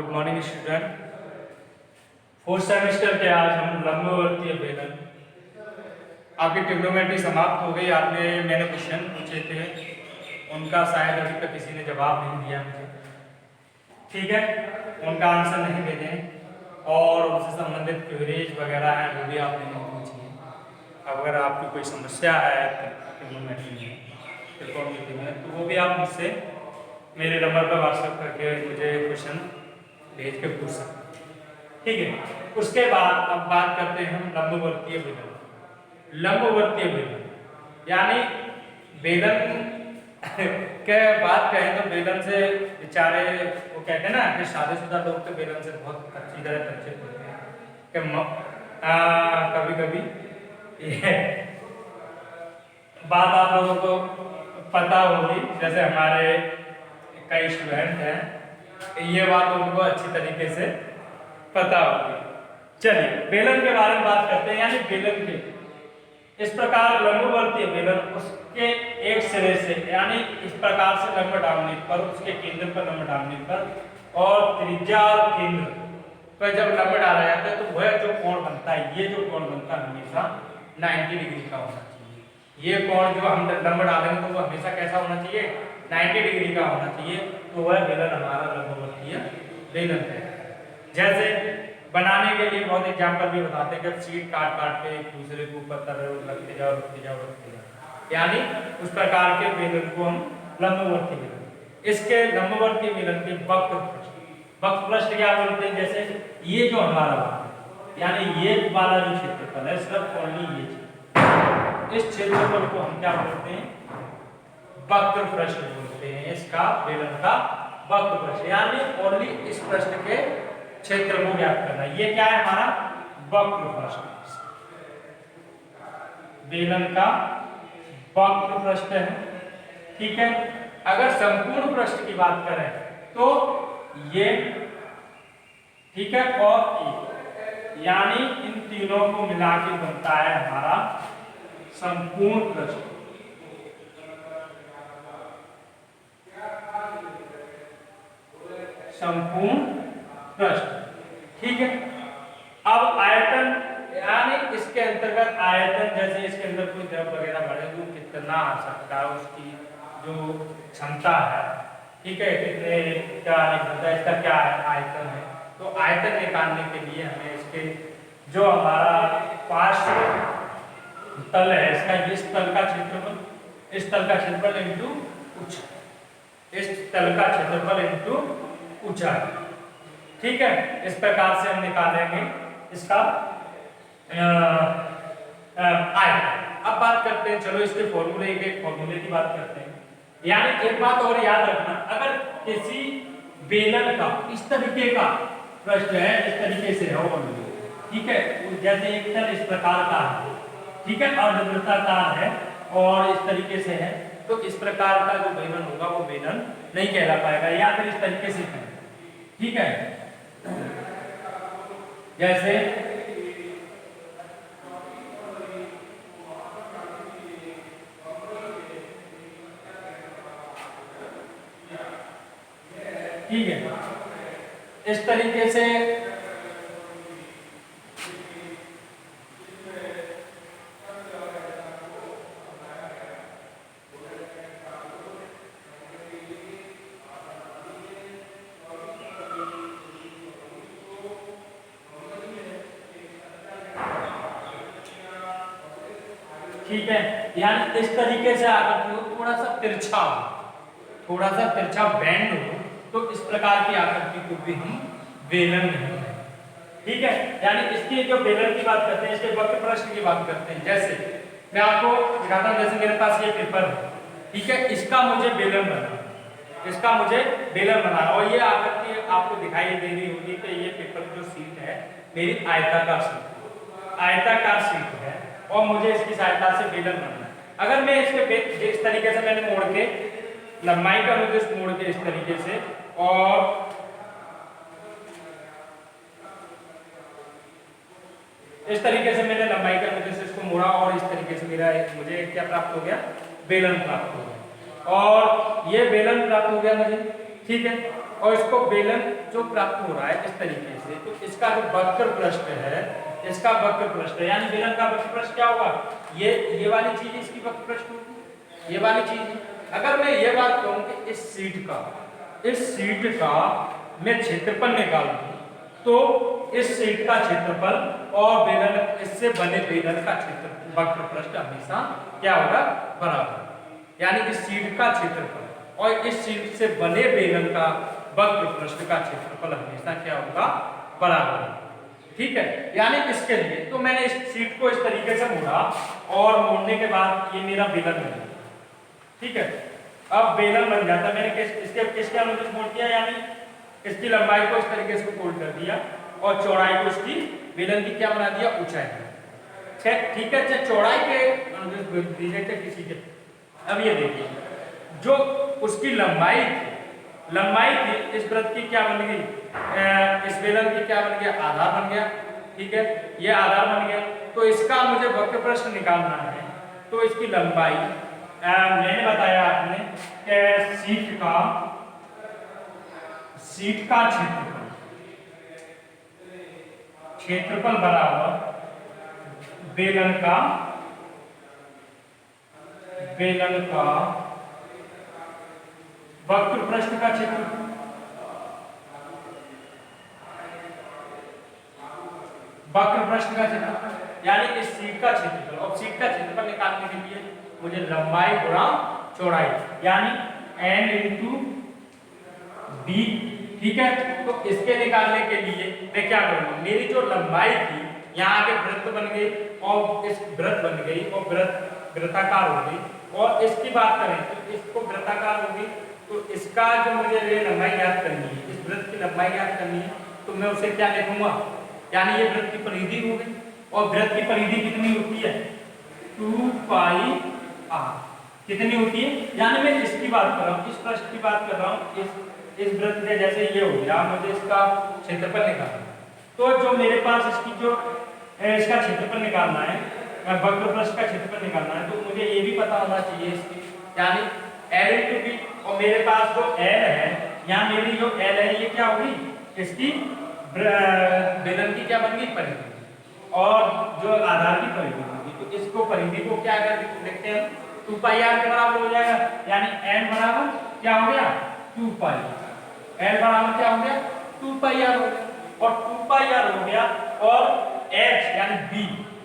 Good morning student. Fourth semester के आज हम लंबवर्तीय बेलन, आपकी ट्रिग्नोमेट्री समाप्त हो गई। आपने मैंने क्वेश्चन पूछे थे, उनका शायद अभी तक किसी ने जवाब नहीं दिया मुझे, ठीक है, उनका आंसर नहीं भेजे और उनसे संबंधित क्वेरीज वगैरह हैं वो भी आपने नहीं पूछी है। अगर आपकी कोई समस्या है ट्रिग्नोमेट्री में, त्रिकोणमिति में, तो वो भी आप मुझसे मेरे नंबर पर व्हाट्सएप करके मुझे क्वेश्चन भेज के पूछ सकते हैं, ठीक है। उसके बाद अब बात करते हैं हम लंबवर्तीय बेलन। लंबवर्तीय बेलन यानी बेलन के बात कहें तो बेलन से बेचारे वो कहते हैं ना कि शादीशुदा लोग तो बेलन से बहुत अच्छी तरह परिचित होते हैं कि कभी कभी ये बात आप लोगों को पता होगी, जैसे हमारे कई स्टूडेंट हैं, ये बात उनको अच्छी तरीके से पता होगी। चलिए बेलन के बारे में बात करते हैं, यानी बेलन के इस प्रकार लंबवर्तीय बेलन उसके एक सिरे से यानी इस प्रकार से लंब डालने पर, उसके केंद्र पर लंब डालने पर और त्रिज्या और केंद्र पर जब लंब डाला जाता है तो वह जो कोण बनता है, ये जो कोण बनता है हमेशा 90 डिग्री का होना चाहिए। ये कोण जो हम लंब डालेंगे तो वो हमेशा कैसा होना चाहिए, 90 डिग्री का होना चाहिए। तो वह बेलन हमारा लंबवर्तीय बेलन है। जैसे बनाने के लिए बहुत एग्जाम्पल भी बताते हैं कि शीट काट काट के एक दूसरे के ऊपर रखते जाओ रखते जाओ रखते जाओ, यानी उस प्रकार के बेलन को हम लंबवर्तीय बेलन। इसके लंबवर्तीय बेलन के वक्र पृष्ठ क्या बोलते हैं, जैसे ये जो हमारा यानी ये वाला जो क्षेत्रफल है, सिर्फ ओनली ये क्षेत्र, इस क्षेत्रफल को हम क्या बोलते हैं, वक्र पृष्ठ बोलते हैं। इसका बेलन का वक्र पृष्ठ यानी ओनली इस पृष्ठ के क्षेत्र को ज्ञात करना, ये क्या है हमारा वक्र पृष्ठ, बेलन का वक्र पृष्ठ है, ठीक है। अगर संपूर्ण पृष्ठ की बात करें तो ये, ठीक है, और ये, यानी इन तीनों को मिला के बनता है हमारा संपूर्ण पृष्ठ। संपूर्ण पृष्ठ, ठीक है। अब आयतन यानी इसके अंतर्गत आयतन, जैसे इसके अंदर कोई द्रव वगैरह भरे तो कितना आ सकता है, उसकी जो क्षमता है, ठीक है, कितने क्या निकलता है, इसका क्या है आयतन है। तो आयतन निकालने के लिए हमें इसके जो हमारा पार्श्व तल है, इसका इस तल का क्षेत्रफल, इस तल का क्षेत्रफल इंटू ऊंचाई, इस तल का क्षेत्रफल इंटू ऊंचाई, ठीक है। इस प्रकार से हम निकालेंगे इसका आयतन। अब बात करते हैं, चलो इसके फॉर्मूले के फॉर्मूले की बात करते हैं। यानी एक बात और याद रखना, अगर किसी बेलन का इस तरीके का पृष्ठ है, इस तरीके से है, ठीक है, जैसे एक तल इस प्रकार का है, ठीक है, और वृत्ताकार है और इस तरीके से है, तो इस प्रकार का जो बेलन होगा वो बेलन नहीं कहला पाएगा, या फिर इस तरीके से है, ठीक है। जैसे ठीक है, इस तरीके से ठीक है, यानी इस तरीके से आकर थोड़ा सा तिरछा बैंड हो, तो इस प्रकार की आकृति को भी हम बेलन नहीं है, ठीक है। यानी इसकी जो बेलन की बात करते हैं, इसके वक्र पृष्ठ की बात करते हैं। जैसे मैं आपको दिखाता हूं, जैसे मेरे पास ये पेपर है, ठीक है, इसका मुझे बेलन बनाना, और ये आकृति आपको दिखाई दे रही होगी कि ये पेपर जो शीट है मेरी आयताकार शीट है और मुझे इसकी सहायता से बेलन बनाना है। अगर मैं इसके इस तरीके से मैंने मोड़ के लंबाई का मुझे मोड़ के इस तरीके से, और इस तरीके से मैंने लंबाई का मुझे से इसको मोड़ा और इस तरीके से मेरा मुझे क्या प्राप्त हो गया, बेलन प्राप्त हो गया, और ये बेलन प्राप्त हो गया मुझे, ठीक है, और इसको बेलन जो प्राप्त हो रहा है इस तरीके से, तो इसका जो वक्र पृष्ठ है, इसका वक्र पृष्ठ यानी बेलन का वक्र पृष्ठ क्या होगा, ये वाली चीज इसकी वक्र पृष्ठ होगी, ये वाली चीज। अगर मैं ये बात कहूं कि इस शीट का मैं क्षेत्रफल निकाल दूं, तो इस शीट का क्षेत्रफल और बेलन, इससे बने बेलन का क्षेत्रफल वक्र पृष्ठ हमेशा क्या होगा, बराबर। यानी इस शीट का क्षेत्रफल और इस शीट से बने बेलन का वक्र पृष्ठ का क्षेत्रफल हमेशा क्या होगा, बराबर। ठीक है, यानी इसके लिए तो मैंने इस शीट को इस तरीके से मोड़ा और मोड़ने के बाद ये मेरा बेलन बन गया। ठीक है, अब बेलन बन जाता, मैंने किसके अनुरूप मोड़ दिया, यानी इसकी लंबाई को इस तरीके से फोल्ड कर दिया और चौड़ाई को इसकी बेलन की क्या बना दिया, ऊंचाई। ठीक है, चौड़ाई के अनुरूप दीजिए किसी के। अब ये देखिए, जो उसकी लंबाई थी इस वृत्त की क्या बन गई, इस बेलन की क्या बन गया, आधार बन गया। ठीक है, ये आधार बन गया, तो इसका मुझे वक्र पृष्ठ निकालना है। तो इसकी लंबाई मैंने बताया आपने कि शीट का क्षेत्रफल बराबर बेलन का वक्र पृष्ठ का क्षेत्रफल, वक्र पृष्ठ का क्षेत्रफल यानी इस शीट का क्षेत्रफल। और शीट का क्षेत्रफल निकालने के लिए मुझे लंबाई गुणा चौड़ाई यानी n इंटू b। ठीक है, तो इसके निकालने के लिए मैं क्या करूंगा, मेरी जो लंबाई थी यहाँ आगे वृत्त बन गई और इस वृत्त बन गई और वृत्ताकार हो गई, और इसकी बात करें तो इसको वृत्ताकार होगी, तो इसका जो मुझे लंबाई ज्ञात करनी है, इस वृत्त की लंबाई ज्ञात करनी है, तो मैं उसे क्या लिखूंगा, यानी ये वृत्त की परिधि हो गई। और वृत्त की परिधि कितनी होती है, 2 पाई r। कितनी होती है, यानी मैं इसकी बात कर रहा हूँ, इस पृष्ठ की बात कर रहा हूँ, इस वृत्त के जैसे ये हो गया, मुझे इसका क्षेत्रफल निकालना। तो जो मेरे पास इसकी जो इसका क्षेत्रफल निकालना है, वक्र पृष्ठ का क्षेत्रफल निकालना है, तो मुझे ये भी पता होना चाहिए इसकी, यानी L इंटू बी। और मेरे पास जो L है, यहाँ मेरी जो L है ये क्या होगी, इसकी बेलन की क्या बन गई, परिधि, और जो आधार की परिधि होगी, तो इसको परिधि को क्या कर लिखते हैं, 2 पाई r के बराबर हो जाएगा। यानी n बराबर क्या हो गया, 2 पाई, n बराबर क्या हो गया, 2 पाई r हो गया, और 2 पाई r हो गया, और h यानी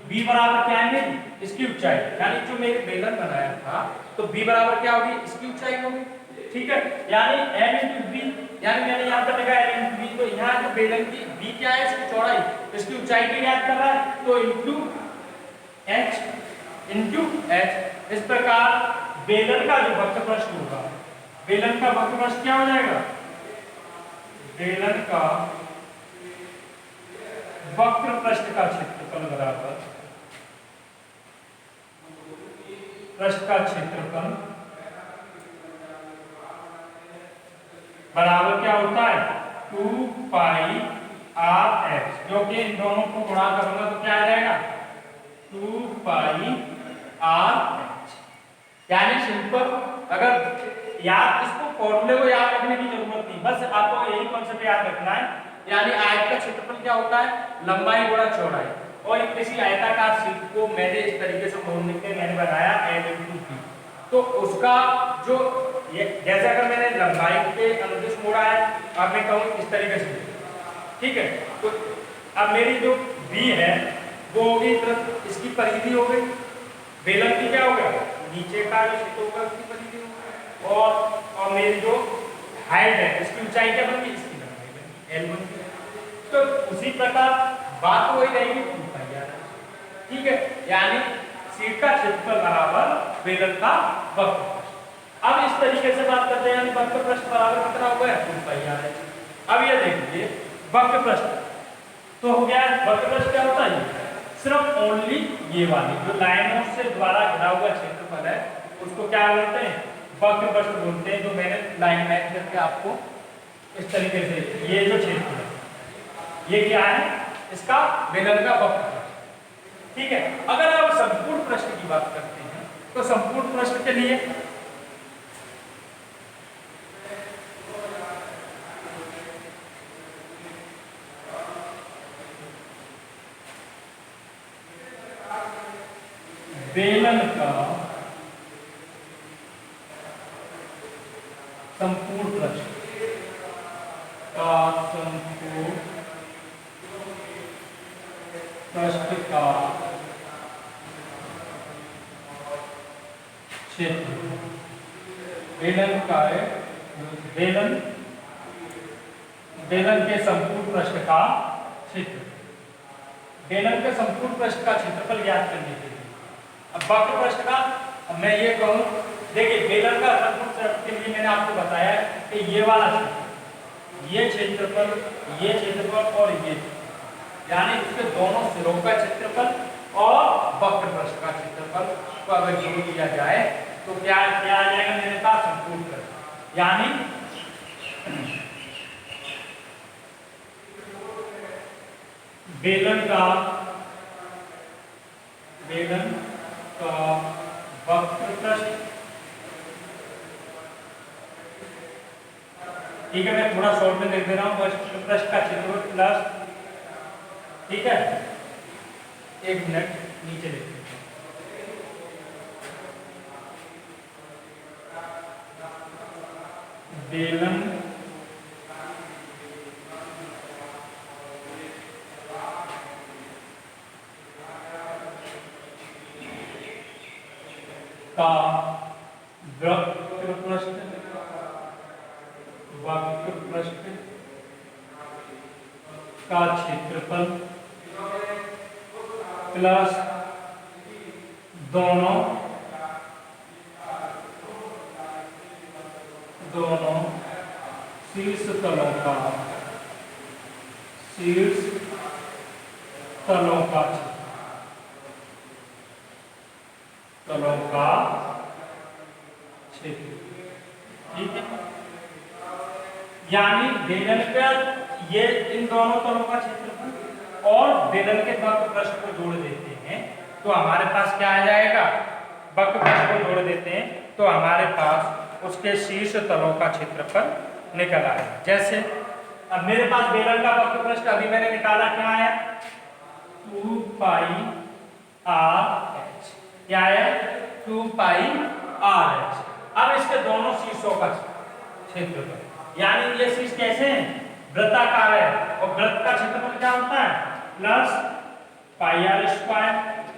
b बराबर क्या है, इसकी ऊंचाई, यानी जो मेरे बेलन बनाया था, तो b बराबर क्या होगी, इसकी ऊंचाई होगी। ठीक है, यानी n इंटू b, यानी मैंने यहाँ पर लिखा n इंटू b, तो यहाँ जो बेलन की b क्या है, इसकी चौड़ाई, इसकी ऊंचाई भी याद कर रहा है, तो इंटू h। इस प्रकार बेलन का जो वक्र पृष्ठ होगा, बेलन का वक्र पृष्ठ क्या हो जाएगा, बेलन का वक्र पृष्ठ का क्षेत्रफल बराबर पृष्ठ का क्षेत्रफल बराबर क्या होता है, 2 पाई r h, जो कि इन दोनों को गुणा करूंगा तो क्या आ जाएगा, 2 पाई r h। यानी सिंपल, अगर याद, इसको फॉर्मूले को याद रखने की जरूरत नहीं, बस आपको यही कॉन्सेप्ट याद रखना है। यानी आयत का क्षेत्रफल क्या होता है, लंबाई गुणा चौड़ाई, और किसी आयताकार शीट को मैंने इस तरीके से मोड़ने के मैंने बनाया L इंटू b, तो उसका जो जैसे अगर मैंने लंबाई के अनुदिश मोड़ा है, अब मैं कहूँ इस तरीके से, ठीक है, तो अब मेरी जो b है वो होगी, इसकी परिधि हो गई, बेलन की क्या हो गया, नीचे का जो क्षेत्र होगा उसकी परिधि हो गई, और मेरी जो हाइट है, इसकी ऊंचाई क्या बन गई, इसकी लंबाई बन गई, L बन गई। तो उसी प्रकार बात वही रहेगी, 2 पाई r। ठीक है, यानी शीट का क्षेत्रफल बराबर बेलन का वक्र पृष्ठ। अब इस तरीके से बात करते हैं, यानी वक्र पृष्ठ बराबर कितना हो गया, 2 पाई r। अब ये देखिए वक्र पृष्ठ तो हो गया, वक्र पृष्ठ क्या होता है, सिर्फ ओनली ये वाली जो लाइनों से द्वारा घिरा हुआ क्षेत्रफल है, उसको क्या बोलते हैं, वक्र पृष्ठ बोलते हैं। जो मैंने लाइन मैच करके आपको इस तरीके से, ये जो क्षेत्र है ये क्या है, इसका बेलन का वक्र पृष्ठ। ठीक है, अगर आप संपूर्ण पृष्ठ की बात करते हैं, तो संपूर्ण पृष्ठ के लिए बेलन का संपूर्ण पृष्ठ का संपूर्ण पृष्ठ का क्षेत्र बेलन का बेलन के संपूर्ण पृष्ठ का क्षेत्र बेलन के संपूर्ण पृष्ठ का क्षेत्रफल ज्ञात करने के लिए अब वक्र पृष्ठ का अब मैं ये कहूं, देखिए बेलन का संपूर्ण पृष्ठ के लिए मैंने आपको बताया कि ये वाला क्षेत्र, ये क्षेत्रफल और ये, यानी इसके दोनों सिरों का क्षेत्रफल और वक्र पृष्ठ का क्षेत्रफल को अगर जोड़ दिया जाए तो क्या आ जाएगा मेरे पास संपूर्ण पृष्ठ, यानी बेलन का वक्र पृष्ठ, ठीक है, मैं थोड़ा शॉर्ट में लिख दे रहा हूं, वक्र पृष्ठ का क्षेत्रफल प्लस, ठीक है, एक मिनट नीचे लिख बेलन का वक्र पृष्ठ का क्षेत्रफल प्लस दोनों शीर्ष तलों का क्षेत्र, ठीक है, यानी बेलन का ये इन दोनों तलों का क्षेत्रफल और बेलन के वक्र पृष्ठ को जोड़ देते हैं तो हमारे पास क्या आ जाएगा, वक्र पृष्ठ को जोड़ देते हैं तो हमारे पास उसके शीर्ष तलों का क्षेत्रफल निकल आएगा। जैसे अब मेरे पास बेलन का वक्र पृष्ठ अभी मैंने निकाला, क्या आया 2 पाई आर एच, क्या आया 2 पाई आर एच। अब इसके दोनों शीर्षों का क्षेत्रफल, यानी ये शीर्ष कैसे हैं, वृत्ताकार है और वृत्त का क्षेत्रफल क्या होता है plus pi R square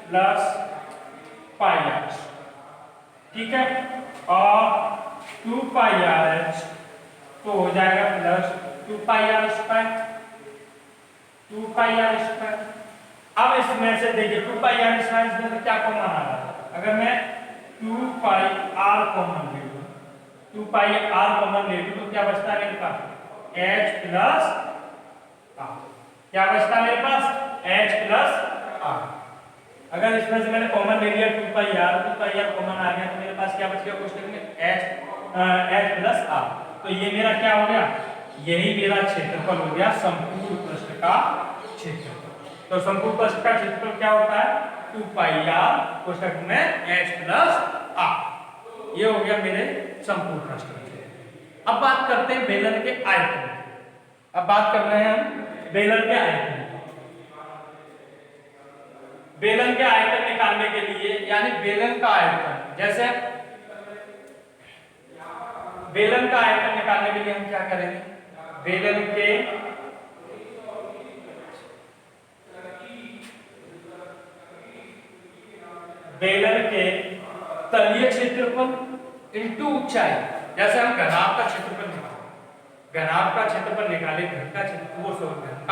plus pi R, ठीक है, और 2 पाई आर एच तो हो जाएगा plus 2 pi R square, 2 pi R square. अब इसमें से देखिए 2 पाई आर स्क्वायर इसमें से क्या कॉमन आ रहा है, अगर मैं 2 पाई आर कॉमन ले लूं, 2 पाई आर कॉमन ले लूं तो क्या बचता है मेरे पास h प्लस r, क्या बचता है मेरे पास h प्लस r। अगर इसमें से मैंने कॉमन ले लिया 2 पाई आर कॉमन आ गया तो मेरे पास क्या बच गया क्वेश्चन में h प्लस r, तो ये मेरा क्या हो गया, यही मेरा क्षेत्रफल हो गया संपूर्ण पृष्ठ का क्षेत्रफल। तो संपूर्ण पृष्ठ का क्षेत्रफल क्या होता है 2 पाई आर कोष्ठक में h प्लस r, ये हो गया मेरे संपूर्ण पृष्ठ का। अब बात करते हैं बेलन के आयतन, अब बात कर रहे हैं हम बेलन के आयतन। बेलन के आयतन निकालने के लिए, यानी बेलन का आयतन, जैसे बेलन का आयतन निकालने के लिए हम क्या करेंगे, बेलन के तलीय क्षेत्रफल इंटू ऊंचाई, जैसे हम घनाभ का क्षेत्रफल निकाले, घनाभ का क्षेत्रफल निकाले, घन का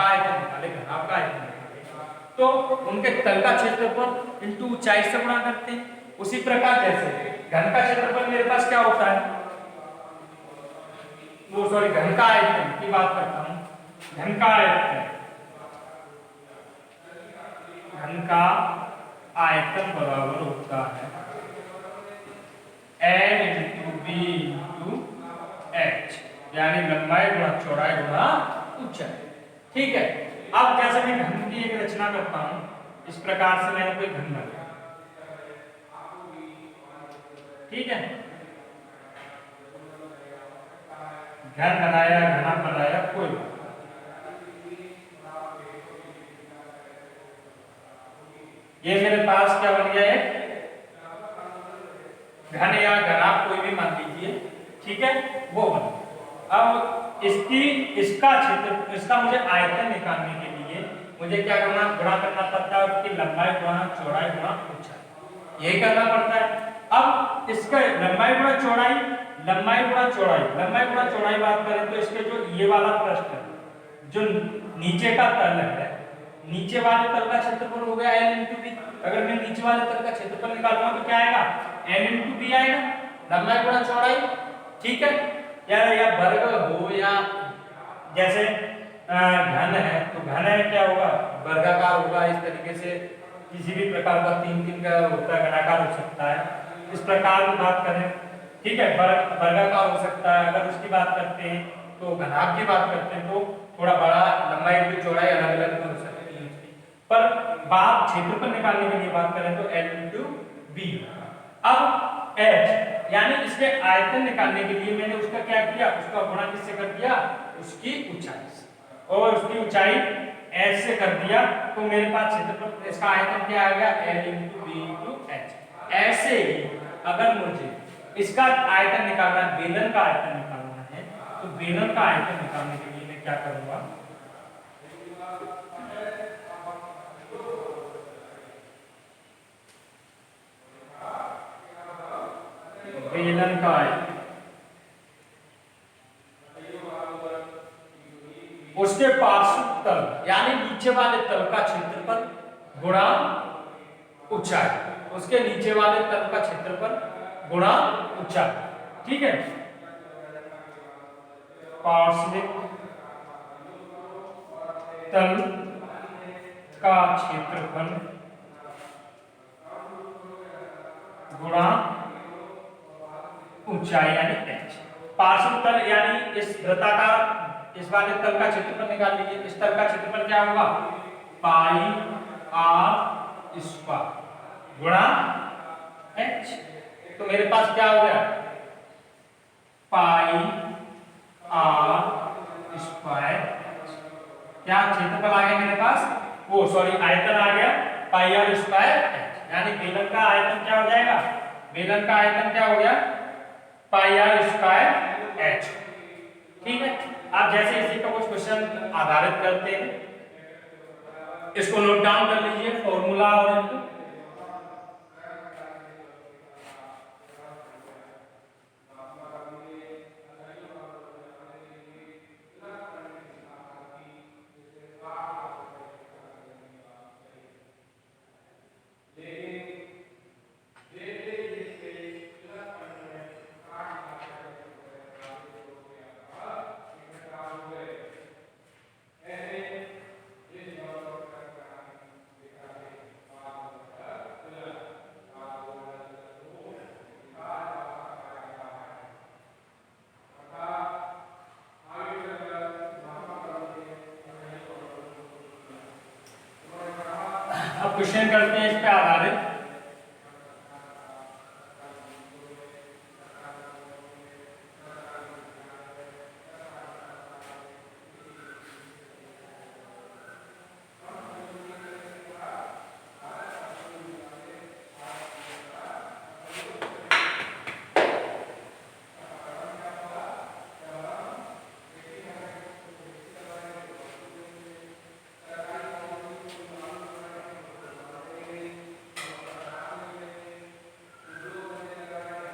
आयतन निकाले, घनाभ का आयतन निकाले, तो उनके तल का क्षेत्रफल इंटू ऊंचाई से गुणा करते हैं। उसी प्रकार जैसे घन का क्षेत्रफल मेरे पास क्या होता है, वो सॉरी घन का आयतन की बात करता हूं, घन का आयतन, घन का आयतन बराबर होता है n into B into H, यानी लंबाई गुणा चौड़ाई गुणा ऊंचाई, ठीक है। अब जैसे मैं घन की एक रचना करता हूं, इस प्रकार से मैंने कोई घन बनाया, ठीक है, घन बनाया, घना बनाया, कोई ये मेरे पास क्या बन गया है घन या घनाभ कोई भी मान लीजिए, ठीक है, वो बन। अब इसका मुझे आयतन निकालने के लिए मुझे क्या करना, गुणा करना पड़ता है उसकी लंबाई गुणा चौड़ाई गुणा ऊंचाई, यही करना पड़ता है। अब इसका लंबाई गुणा चौड़ाई, लंबाई गुणा चौड़ाई बात करें तो इसके जो ये वाला पृष्ठ है, जो नीचे का तल है, नीचे वाले तल का क्षेत्रफल हो गया l × b। अगर मैं नीचे वाले तल का क्षेत्रफल निकालूंगा तो क्या आएगा, n × b आएगा, लंबाई गुणा चौड़ाई, ठीक है। या वर्ग हो या जैसे घन है तो घन है क्या होगा, वर्गाकार होगा। इस तरीके से किसी भी प्रकार का 3 का होता है, घनाकार हो सकता है, इस प्रकार की बात करें, ठीक है, वर्गाकार हो सकता है। अगर उसकी बात करते हैं तो घनाभ की बात करते हैं तो थोड़ा बड़ा, लंबाई की चौड़ाई अलग अलग हो सकती है उसकी। पर बात क्षेत्रफल निकालने के लिए बात करें तो l × b। अब h यानी इसके आयतन निकालने के लिए मैंने उसका क्या किया, उसका गुणा किससे कर दिया, उसकी ऊंचाई से, और उसकी ऊंचाई h से कर दिया, तो मेरे पास क्षेत्रफल इसका आयतन क्या आ गया, l × b × h। ऐसे ही अगर मुझे इसका आयतन निकालना है, बेलन का आयतन निकालना है, तो बेलन का आयतन निकालने के लिए मैं क्या करूंगा, बेलन का आयतन, उसके पार्श्व तल यानी नीचे वाले तल का क्षेत्रफल गुणा ऊंचाई, उसके नीचे वाले तल का क्षेत्रफल गुणा ऊंचाई, ठीक है। पार्श्विक तल का क्षेत्रफल गुणा ऊंचाई यानी h। पार्श्व तल यानी इस वृत्ताकार, इस वाले तल का क्षेत्रफल निकाल लीजिए। इस तल का क्षेत्रफल क्या होगा, पाई r स्क्वायर गुणा h। तो मेरे पास क्या हो गया, पाई r स्क्वायर, क्या क्षेत्रफल आ गया मेरे पास, वो सॉरी आयतन आ गया पाई r स्क्वायर h। यानी बेलन का आयतन क्या हो जाएगा, बेलन का आयतन क्या हो गया, पाई r स्क्वायर h, ठीक है। आप जैसे इसी का कुछ क्वेश्चन आधारित करते हैं, इसको नोट डाउन कर लीजिए फॉर्मूला और इनको। अब क्वेश्चन करते हैं इस पे आधारित।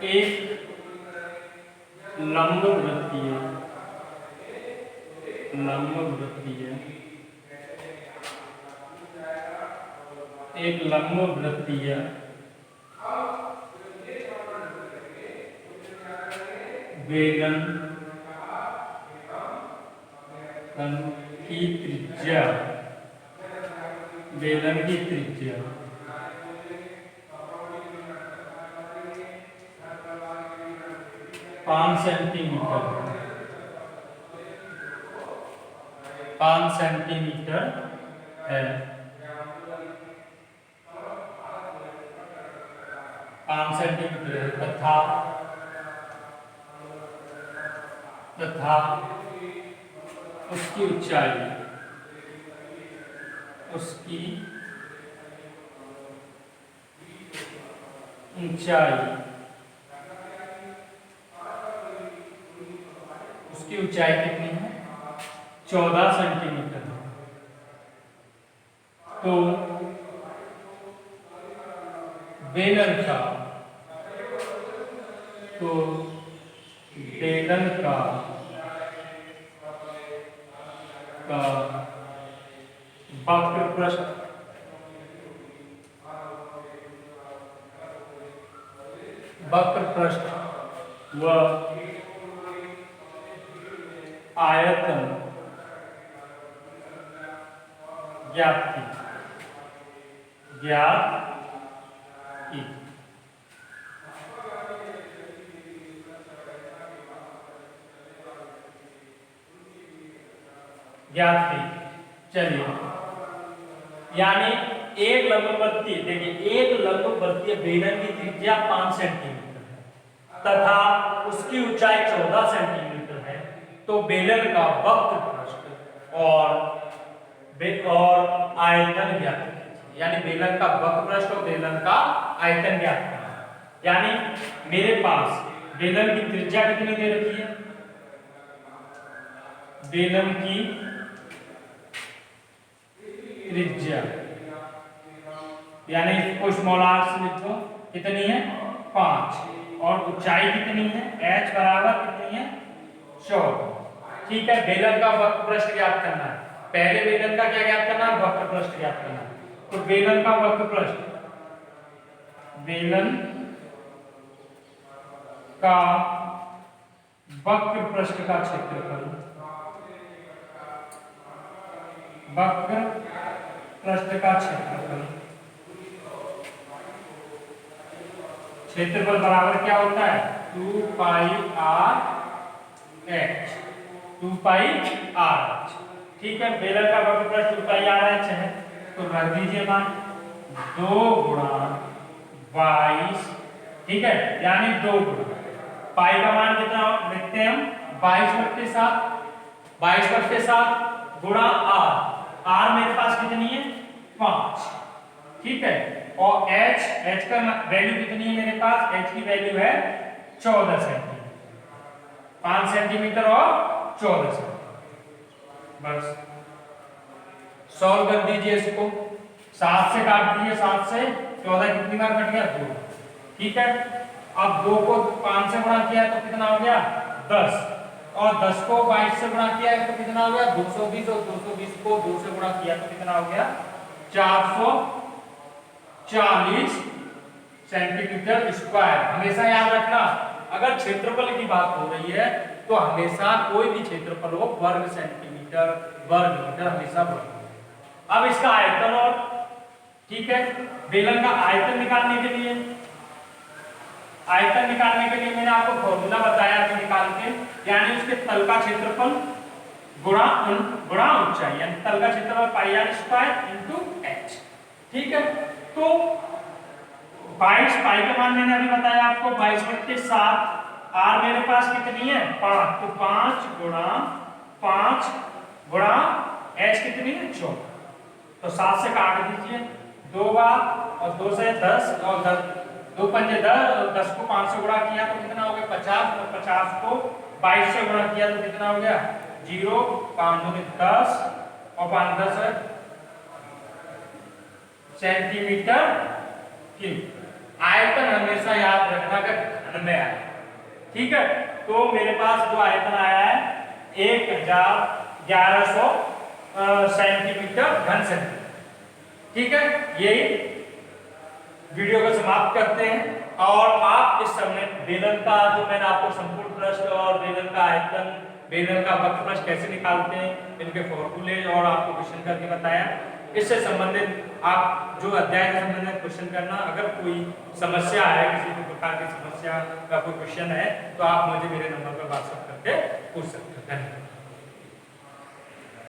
एक लंब वृत्तीय बेलन की त्रिज्या, 5 सेंटीमीटर है, 5 सेंटीमीटर है, तथा उसकी ऊंचाई, उसकी ऊंचाई कितनी है? 14 सेंटीमीटर। तो बेलन का वक्र पृष्ठ व आयतन ज्ञात की। चलिए, यानी एक लंबवृत्तीय, देखिए एक लंबवृत्तीय बेलन की त्रिज्या 5 सेंटीमीटर है तथा उसकी ऊंचाई 14 सेंटीमीटर है। तो बेलन का वक्र पृष्ठ और आयतन ज्ञात कीजिए। यानी बेलन का वक्र पृष्ठ और बेलन का आयतन ज्ञात करना। यानी मेरे पास बेलन की त्रिज्या कितनी दे रखी है? बेलन की त्रिज्या यानी इसको स्मॉल आर से लिख दो, कितनी है? 5। और ऊंचाई कितनी है? h बराबर कितनी है? 14। ठीक है, बेलन का वक्र पृष्ठ ज्ञात करना है। पहले बेलन का क्या ज्ञात करना है? वक्र पृष्ठ ज्ञात करना है। तो बेलन का वक्र पृष्ठ, बेलन का वक्र पृष्ठ का क्षेत्रफल, वक्र पृष्ठ का क्षेत्रफल बराबर क्या होता है? 2 पाई r h। 2 पाई r h। ठीक है, बेलन का वक्र पृष्ठ 2 पाई r h है। तो रख दीजिए मान 2 गुणा 22। ठीक है, यानी 2 गुणा पाई का मान कितना लिखते हैं हम? 22/7। 22/7 गुणा r। r मेरे पास कितनी है? 5। ठीक है, और h का वैल्यू कितनी है मेरे पास? h की वैल्यू है 14 सेंटीमीटर। 5 सेंटीमीटर और 14 सेंटीमीटर। बस सॉल्व कर दीजिए इसको। 7 से काट दीजिए, 7 से 14 कितनी बार कट गया? 2। ठीक है, अब 2 को 5 से गुणा किया तो कितना हो गया? 10। और 10 को 22 से गुणा किया तो कितना हो गया? 220। और 220 को 2 से गुणा किया तो कितना हो गया? 440 सेंटीमीटर स्क्वायर। हमेशा याद रखना, अगर क्षेत्रफल की बात हो रही है तो हमेशा कोई भी क्षेत्रफल हो वर्ग सेंटीमीटर, वर्ग मीटर, हमेशा वर्ग। अब इसका आयतन, और ठीक है, बेलन का आयतन निकालने के लिए मैंने आपको फॉर्मूला बताया था निकाल के, यानी उसके तल का क्षेत्रफल गुणा ऊंचाई, यानी तल का क्षेत्रफल पाई r स्क्वायर इनटू h। ठीक है, तो 22 पाई का मान मैंने अभी बताया आपको 22/7। r मेरे पास कितनी है? 5। तो 5 गुणा h कितनी है? 14। तो 7 से काट दीजिए 2 बार, और 2 से 10, और 2 पंजे 10, और 10 को 5 से गुणा किया तो कितना हो गया? 50। और 50 को 22 से गुणा किया तो कितना हो गया? 0। 5 में 10 और 5 10 सेंटीमीटर क्यूब। आयतन हमेशा याद रखना का घन में आया। ठीक है, तो मेरे पास जो आयतन आया है 1100 सेंटीमीटर घन सेंटीमीटर। ठीक है, यही वीडियो को समाप्त करते हैं। और आप इस समय बेलन का जो मैंने आपको संपूर्ण पृष्ठ और बेलन का आयतन, बेलन का वक्र पृष्ठ कैसे निकालते हैं, इनके फॉर्मूले और आपको क्वेश्चन करके बताया। इससे संबंधित आप जो अध्याय से संबंधित क्वेश्चन करना, अगर कोई समस्या है, किसी भी प्रकार की समस्या का कोई क्वेश्चन है, तो आप मुझे मेरे नंबर पर व्हाट्सएप करके पूछ सकते हैं।